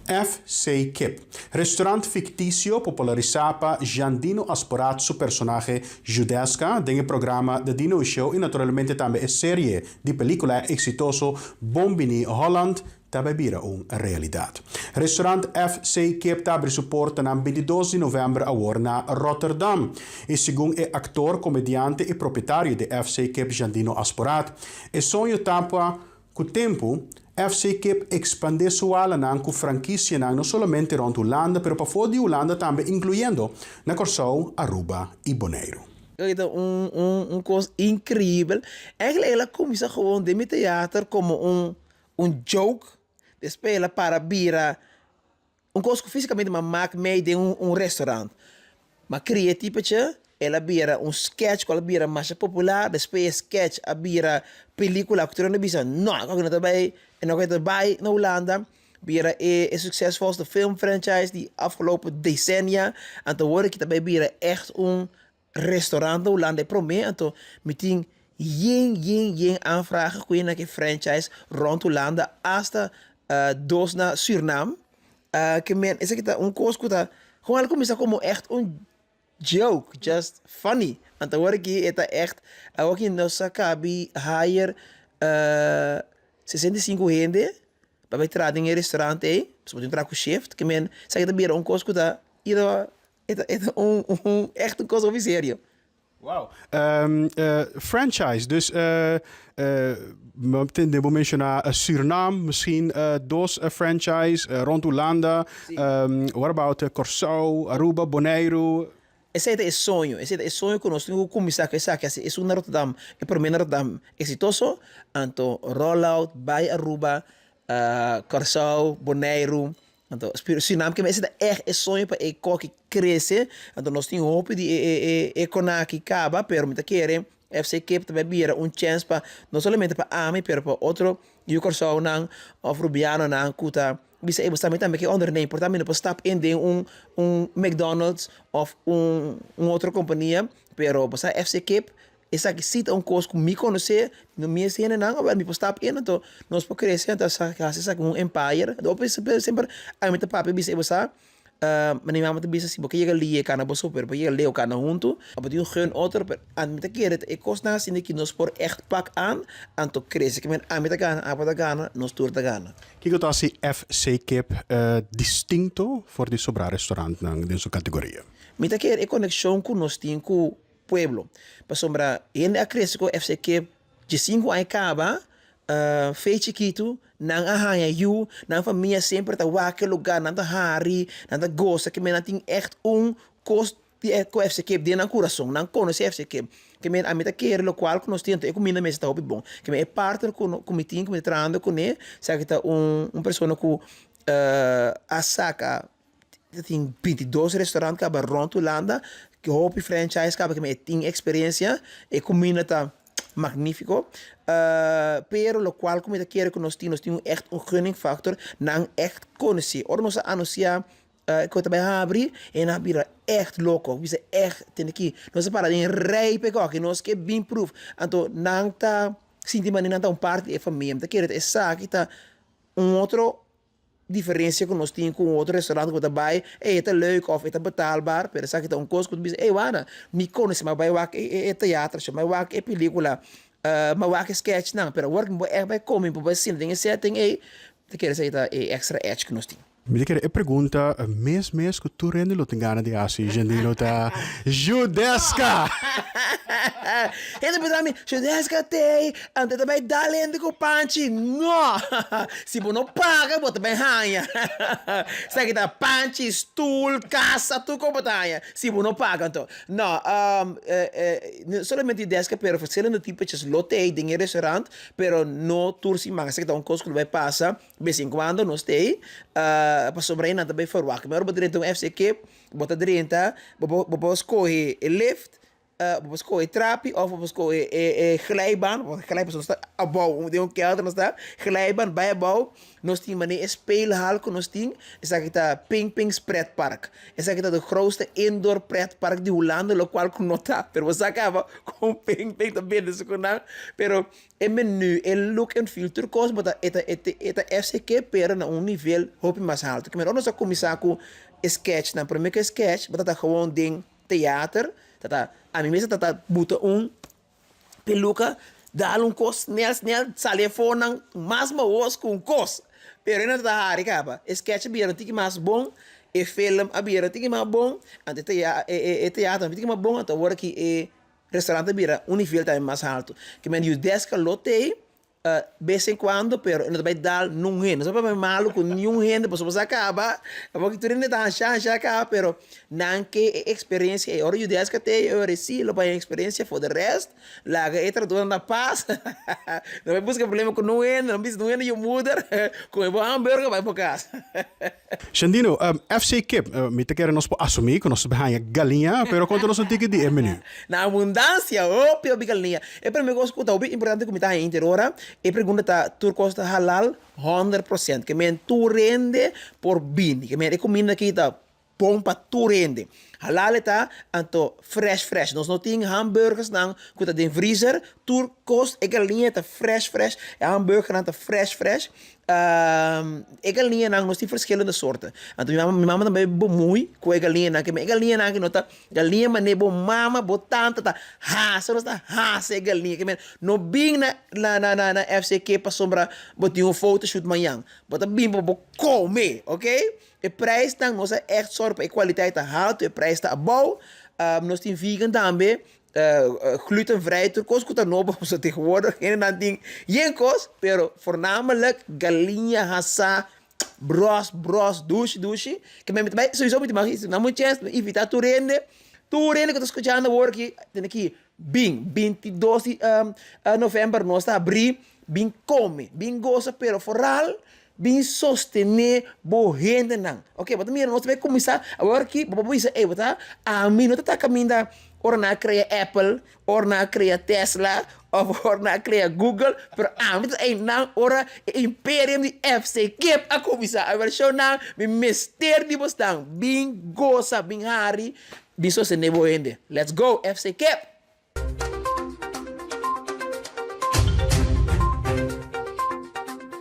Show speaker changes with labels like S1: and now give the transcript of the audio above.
S1: FC Kip, restaurant ficticio popularizado Giandino Asporat su personaje Judesca, en el programa The Dino Show y naturalmente también es serie de película exitoso Bombini Holland, também vira uma realidade. Restaurant FC Kip abre suporte na 22 de novembro agora na Rotterdam. E segundo o actor, comediante e proprietário de FC Kip Giandino Asporat, é sonho tampa com o tempo FC Kip expandir sua ala com franquia não somente rond Holanda, mas para fora de Holanda também incluindo na Curaçao, Aruba e Bonaire.
S2: Então, coisa incrível. Eigenlijk ela começa gewoon de mijn theater como joke. De spelen para bira. Coisa que fisicamente maar maakt mee de restaurant. Maar creatiefetje, ela bira sketch, ela bira mais popular. Depois sketch, a bira película, que não bisa. Não, ik ga erbij. En ook erbij na Holanda. Bira is succesvolste filmfranchise die afgelopen decennia. En te horen ik daarbij bira echt restaurant na Holanda. Ik probeer en to meteen jing aanvragen. Kun je naar een franchise rond Holanda. Hasta dos na Suriname. Que men, is het coisa que gewoon começa como echt joke, just funny. En te horen ik het echt. Ook in nossa cabe hire 65 gente para entrar em restaurante aí, para entrar com o chefe, que men, sai da beira coisa que tá echt coisa sério.
S1: Wauw. Franchise, dus we mentionar Suriname, misschien dos franchise rond Holanda. What about Curaçao, Aruba, Bonaire?
S2: Esse é sonho que nós temos que começar com essa que é na Rotterdam, é para mim na Rotterdam exitoso, então rollout by Aruba, Curaçao, Bonaire. Então, Suriname que esse é sonho para que crescer, então nós temos hope de economia acaba, pero me querem FC Kip também vira chance para não somente para AMI, pero para outro e o Curaçao não of Rubiano não kuta bisa também que ondernemen, portanto para stap in de McDonald's of outra companhia, pero para FC Kip essa que cita coisa que me conhecer, não me ensina não, mas me stap in, então nós podemos crescer, então essa empire, então sempre a minha papi bisa você maar die mama te bisa si porque llega lie kana bo super porque llega leo kana junto op die gun other aan met keer het ik kost na sin que nos por echt pak aan to cresce que men aan met gana apa gana nos tour da gana.
S1: Kiko to asi FC Kip distinto for di sobra restaurant nang din su categoria.
S2: Met keer e conexão com nos tin ku pueblo. Pa sombra ende a cresce com FC Kip de 5 ai caba fei chiquito, nang ahaya you, nang família sempre tá wakker lugar, nang tá hari, nang tá gosta, que men tem echt cost die com FC Kip de na coração, nang conhece FC Kip, que men a meta quer lo qual que nós temos, eu comida mesa tá bom, que men é parte com comitinho, com trando com né, sabe que tá pessoa com a saca tem 22 restaurantes que aba rond Holanda, que hope franchise que men tem experiência, e comida tá magnífico, pero lo cual como te quiero que nós temos echt gunning factor nang echt conhecer. Ora nós anunciar que eu também abrir e na bira echt louco, bisa echt tem aqui. Nós para em rei pegou que nós que bem proof. Então nang ta sinti maneira tá parte e família. Te quero essa que tá outro diferença que nós temos com outro restaurante que daarbij é leuk of é betaalbaar, pero sabe que tá coisa que diz, wana, me conhece, mas vai wak é teatro, mas wak é película, mas wak é sketch não, pero work é vai comer, para sim, tem setting te quer dizer é extra edge que nós temos.
S1: Me quer e pergunta, mês que tu rende lo tengana de asi, Giandino tá Judesca.
S2: Ele pensa mim, Judesca tem, ante também dá lendo com panchi. Não, se você não paga, você também ganha. Sabe que tá panchi, stool, casa, tudo como tá. Se você não paga, então. Não, solamente Judesca, pero facilmente tipo de lote de restaurante, pero no tour si manga, sabe que tá coisa que vai passar, vez em quando nós tem, para sobreina também for wak. Maar op de FC Kip, bota 30, bota escolhe lift, busco e trapi of busco e glijbaan, want glijbaan zo staat abouw, de een kelder nog staat, glijbaan bij abouw, nos ting mane een speelhal kon nos ting, is dat het Ping Ping's pretpark, is dat het de grootste indoor pretpark die Hollande lokaal kon nota, pero was acaba con Ping Ping também se kon pero en menu el look en feel turcos, but eta FCK pero na un nível hopi mais alto, que me não só começar com sketch, na primeira sketch, but dat gewoon ding theater. Tata, a mim mesmo tata buta peluca, dá cos, snel, telefone, mas maos com cos. Pero ainda tata hari capa, sketch bira tiki mais bom, e film a bira tiki mais bom, ante teatro tiki mais bom, ante agora que e restaurante bira nível também mais alto. Que men you deska lotei, vez em quando, pero não vai dar num rende. Não vai malo com nenhum rende, pois você acaba, porque tu ainda tá já acaba, pero não que experiência, e hora you desk até eu reci, lo vai experiência for the rest, lá que entra durante a paz, não vai buscar problema com não rende, não precisa não rende you muda, com o hambúrguer vai para casa.
S1: Xandino, FC Kip, me te quero nós assumir que nós behanha galinha, pero quanto nós diga de menu.
S2: Na abundância, pio galinha. É para mim gosto que é importante que me tá interora. E pergunta tá turcos tá halal 100%, que men tu rende por bin, que men recomenda que tá bom para tu rende. Halal tá anto fresh. Nós não tem hamburgers não, que tá dentro freezer, turcos e galinha tá fresh, e hambúrguer não tá fresh. E galinha não, nós tem verschillende soorten. Anto minha mama também bom muito com a galinha não, que me galinha não que nota galinha mas nebo mama botanta tá só está se galinha que men no bing na FCK para sombra botar uma foto shoot manhã, bota bim bo come, ok? E prijs dan nós é echt zorg, e kwaliteit tá alto, e prijs tá bom. Nós tem vegan também. Glutenvrij turcos kuta nobo so tegenwoordig en dan ding jenkos pero voornamelijk galinha hassa bros douche que me vai sowieso met mag iets na moet chance evita tu rende que tô escutando agora que tem aqui 22 novembro nós está abrir bem come bem goza pero foral bem sostener bo rende não ok mas também nós vai começar agora que bobo isso tá a mim não tá caminhando or na cria Apple, or na cria Tesla, of or na cria Google, pero met een naam ora imperium di FC Kip a komisa. A versão na mi mister di bostang, bing gosa, bing hari, biso se nebo ende. Let's go FC Kip.